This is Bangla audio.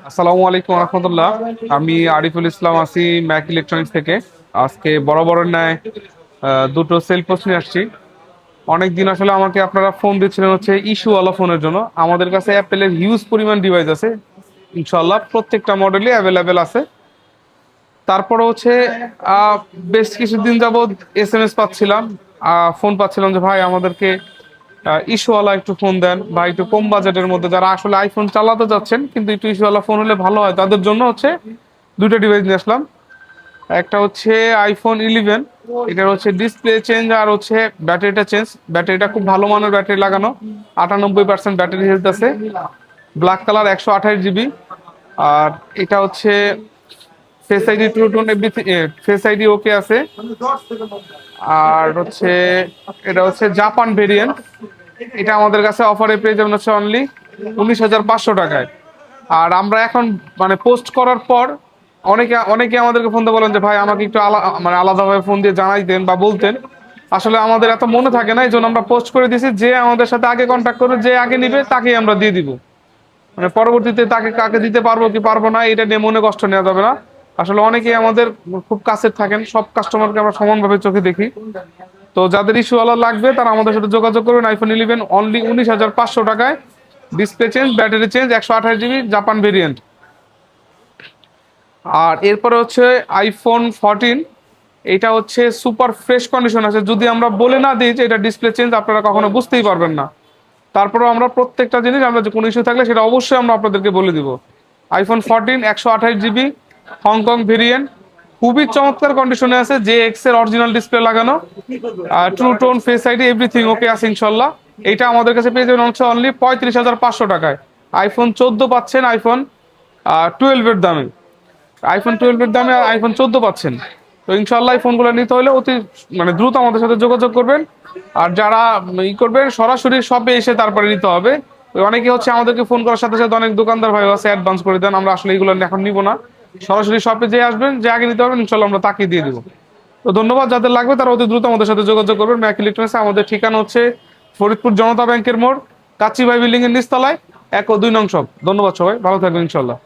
আসসালামু আলাইকুম রহমতুল্লাহ। আমি আরিফুল ইসলাম আছি ম্যাক ইলেকট্রনিক্স থেকে। আজকে বরাবরের ন্যায় দুটো সেল পোস্ট নিয়ে আসছি। অনেকদিন আসলে আমাকে আপনারা ফোন দিচ্ছিলেন হচ্ছে ইস্যুওয়ালা ফোনের জন্য। আমাদের কাছে অ্যাপেলের হিউজ পরিমাণ ডিভাইস আছে, ইনশাল্লাহ প্রত্যেকটা মডেলই অ্যাভেলেবেল আছে। তারপরে হচ্ছে আহ, বেশ কিছুদিন যাবৎ SMS পাচ্ছিলাম, ফোন পাচ্ছিলাম যে ভাই আমাদেরকে ইস্যুওয়ালা একটু ফোন দেন বা একটু কম বাজেটের মধ্যে, যারা আসলে আইফোন চালাতে যাচ্ছেন কিন্তু একটু ইস্যুওয়ালা ফোন হলে ভালো হয় তাদের জন্য হচ্ছে দুটো ডিভাইস নিয়ে আসলাম। একটা হচ্ছে iPhone 11, এটার হচ্ছে ডিসপ্লে চেঞ্জ আর হচ্ছে ব্যাটারিটা চেঞ্জ। ব্যাটারিটা খুব ভালো মানের ব্যাটারি লাগানো, 98% ব্যাটারি হেলথ আছে, ব্ল্যাক কালার, 128 GB। আর এটা হচ্ছে face ID true tone everything, face ID ওকে আছে। আর হচ্ছে এটা হচ্ছে জাপান ভেরিয়েন্ট। এটা আমাদের কাছে অফারে পেয়ে যাবেন হচ্ছে অনলি 19,500 টাকায়। আর আমরা এখন মানে পোস্ট করার পর অনেকে অনেকে আমাদেরকে ফোন দিয়ে বলেন যে ভাই আমাকে একটু মানে আলাদাভাবে ফোন দিয়ে জানাইতেন বা বলতেন। আসলে আমাদের এত মনে থাকে না, এই জন্য আমরা পোস্ট করে দিয়েছি। যে আমাদের সাথে আগে কন্ট্যাক্ট করবে, যে আগে নিবে তাকেই আমরা দিয়ে দিব। মানে পরবর্তীতে তাকে কাকে দিতে পারবো কি পারবো না এটা নিয়ে মনে কষ্ট নেওয়া যাবে না। আসলে অনেকেই আমাদের খুব কাছের থাকেন, সব কাস্টমারকে আমরা সমানভাবে চোখে দেখি। তো যাদের ইস্যুওয়ালা লাগবে তারা আমাদের সাথে যোগাযোগ করবেন। iPhone 11 অনলি 19,500 টাকায়, display change, battery change, 128 GB, Japan variant. আর এরপরে হচ্ছে iPhone 14, এটা হচ্ছে সুপার ফ্রেশ কন্ডিশন আছে। যদি আমরা বলে না দিই যে এটা ডিসপ্লে চেঞ্জ, আপনারা কখনো বুঝতেই পারবেন না। তারপরেও আমরা প্রত্যেকটা জিনিস, আমরা যে কোনো ইস্যু থাকলে সেটা অবশ্যই আমরা আপনাদেরকে বলে দিব। iPhone 14 128 GB, হংকং ভেরিয়েন্ট, খুবই চমৎকার কন্ডিশনে আছে। যে এক্স এর অরিজিনাল ডিসপ্লে লাগানো, true tone, face ID everything okay আছে ইনশাল্লাহ। এটা আমাদের কাছে পেয়ে যাবেন হচ্ছে অনলি 35,500 টাকায়। iPhone 14 পাচ্ছেন iPhone 12 এর দামে। iPhone 12 এর দামে iPhone 14 পাচ্ছেন। তো ইনশাল্লাহ এই ফোনগুলো নিতে হলে অতি মানে দ্রুত আমাদের সাথে যোগাযোগ করবেন। আর যারা করবেন সরাসরি শপে এসে তারপরে নিতে হবে। ওই অনেকে হচ্ছে আমাদেরকে ফোন করার সাথে সাথে অনেক দোকানদার ভাই আছে অ্যাডভান্স করে দেন, আমরা আসলে এগুলো এখন নিব না। সরাসরি শপে যে আসবেন, যে আগে নিতে পারবেন ইনশাল্লাহ আমরা তাকে দিয়ে দিব। তো ধন্যবাদ, যাদের লাগবে তারা অতি দ্রুত আমাদের সাথে যোগাযোগ করবেন। ম্যাক ইলেকট্রনিক্স আমাদের ঠিকানা হচ্ছে ফরিদপুর জনতা ব্যাংকের মোড়, কাচ্চি ভাই বিল্ডিং এর নিচতলায়, 1 ও 2 নং শপ। ধন্যবাদ সবাই, ভালো থাকবেন ইনশাল্লাহ।